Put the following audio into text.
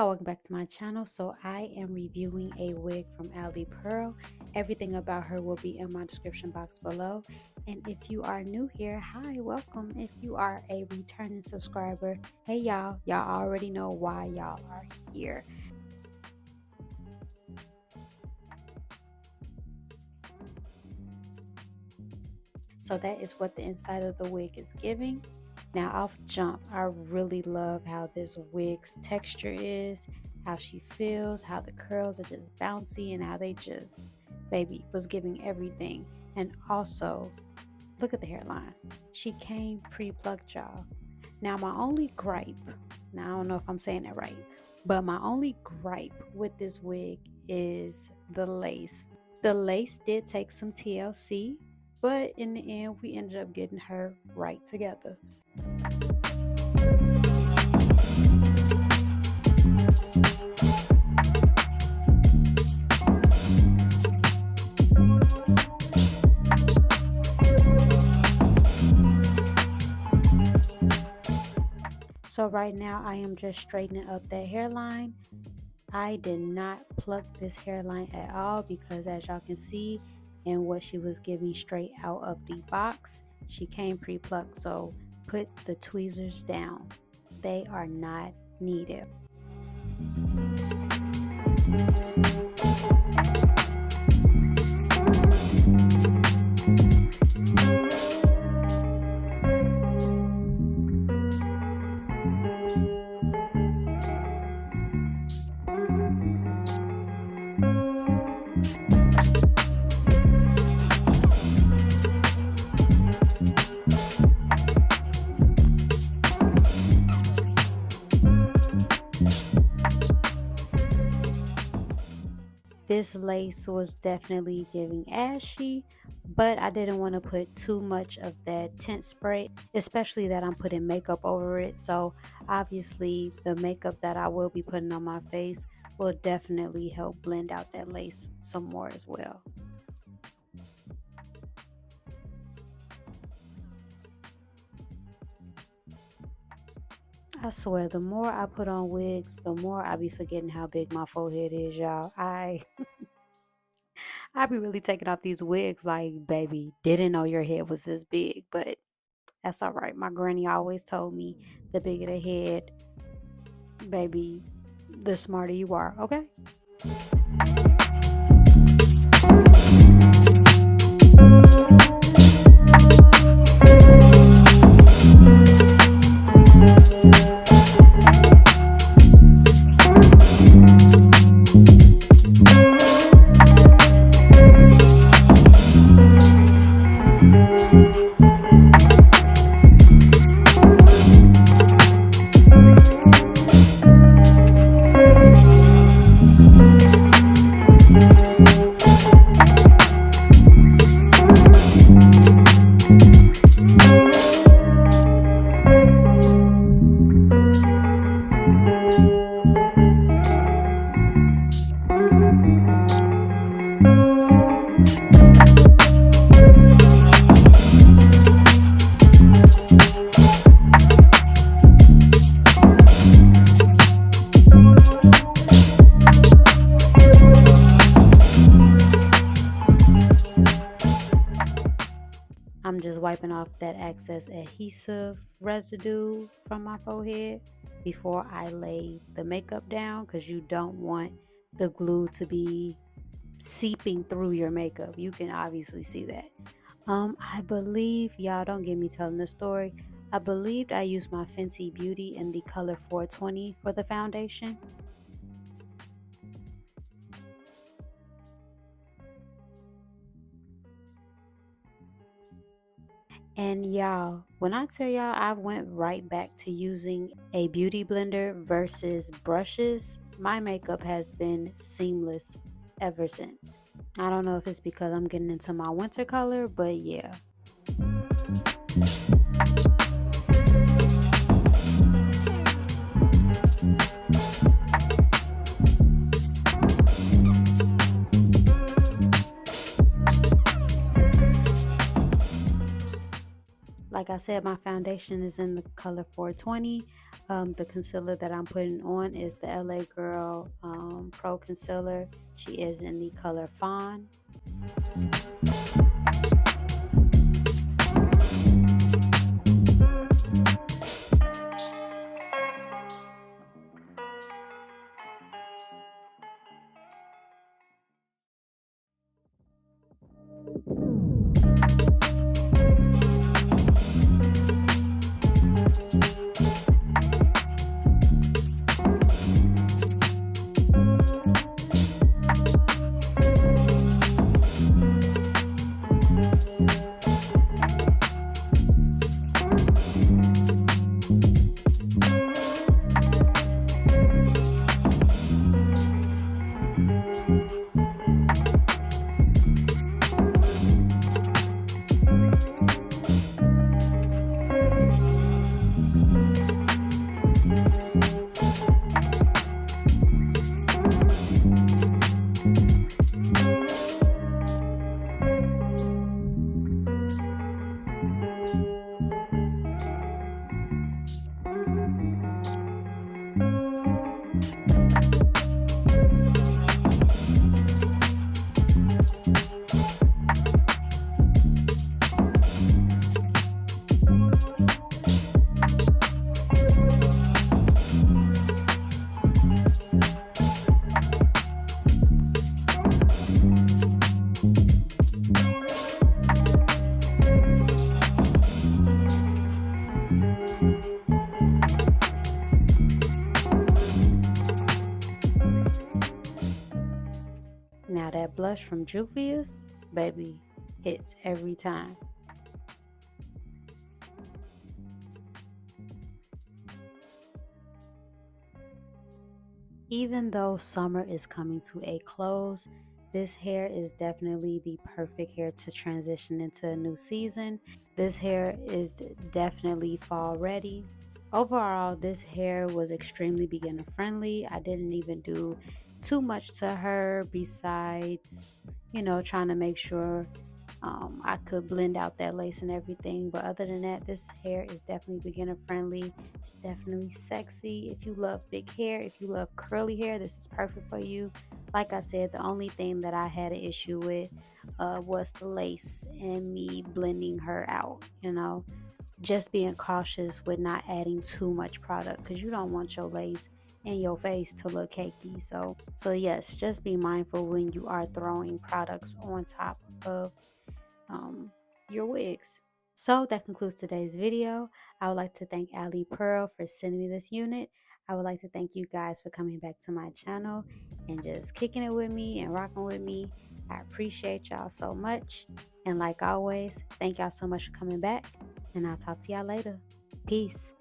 y'all, welcome back to my channel. So I am reviewing a wig from Alipearl. Everything about her will be in my description box below. And if you are new here, hi, welcome. If you are a returning subscriber, hey y'all already know why y'all are here. So that is what the inside of the wig is giving. Now off jump, I really love how this wig's texture is, how she feels, how the curls are just bouncy, and how they just, baby, was giving everything. And also, look at the hairline. She came pre-plucked, y'all. Now my only gripe, now I don't know if I'm saying that right, but my only gripe with this wig is the lace. The lace did take some TLC, but in the end, we ended up getting her right together. So right now I am just straightening up that hairline. I did not pluck this hairline at all because, as y'all can see, and what she was giving straight out of the box, she came pre-plucked. So put the tweezers down, they are not needed. This lace was definitely giving ashy, but I didn't want to put too much of that tint spray, especially that I'm putting makeup over it. So obviously the makeup that I will be putting on my face will definitely help blend out that lace some more as well. I swear, the more I put on wigs, the more I be forgetting how big my forehead is, y'all. I be really taking off these wigs like, baby, didn't know your head was this big, but that's all right. My granny always told me the bigger the head, baby, the smarter you are, okay? I'm just wiping off that excess adhesive residue from my forehead before I lay the makeup down, because you don't want the glue to be seeping through your makeup. You can obviously see that. I believe, y'all don't get me telling the story, I believed I used my Fenty Beauty in the color 420 for the foundation. And y'all, when I tell y'all I went right back to using a beauty blender versus brushes, my makeup has been seamless ever since. I don't know if it's because I'm getting into my winter color, but yeah. Like I said, my foundation is in the color 420. The concealer that I'm putting on is the LA Girl Pro Concealer. She is in the color Fawn. Now that blush from Juvia's, baby, hits every time. Even though summer is coming to a close, this hair is definitely the perfect hair to transition into a new season. This hair is definitely fall ready. Overall, this hair was extremely beginner friendly. I didn't even do too much to her besides, trying to make sure I could blend out that lace and everything. But other than that, this hair is definitely beginner friendly. It's definitely sexy. If you love big hair, if you love curly hair, this is perfect for you. Like I said, the only thing that I had an issue with was the lace and me blending her out, just being cautious with not adding too much product, because you don't want your lace and your face to look cakey. So yes, just be mindful when you are throwing products on top of your wigs. So that concludes today's video. I would like to thank Alipearl for sending me this unit. I would like to thank you guys for coming back to my channel and just kicking it with me and rocking with me. I appreciate y'all so much. And like always, thank y'all so much for coming back. And I'll talk to y'all later. Peace.